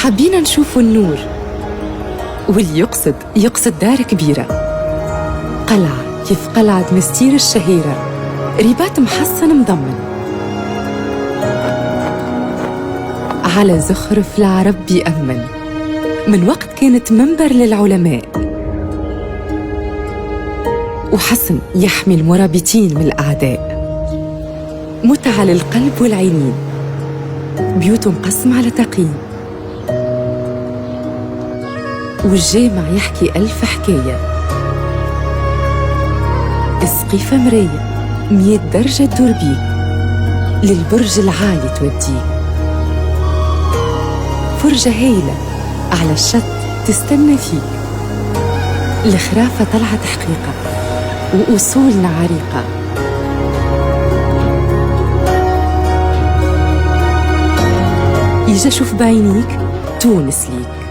حابين نشوفوا النور، واللي يقصد دار كبيرة، قلعة كيف قلعة مستير الشهيرة، رباط محصن مضمن على زخرف العرب بيأمن، من وقت كانت منبر للعلماء وحصن يحمي المرابطين من الأعداء، متعة للقلب والعينين، بيوت مقسم على تقييم، والجامع يحكي 1000 حكاية، سقيفة مراية 100 درجة تدور بيك، للبرج العالي توديك، فرجة هايلة على الشط تستنى فيك، الخرافة طلعت حقيقة وأصولنا عريقة. يجا شوف بعينيك تونس ليك.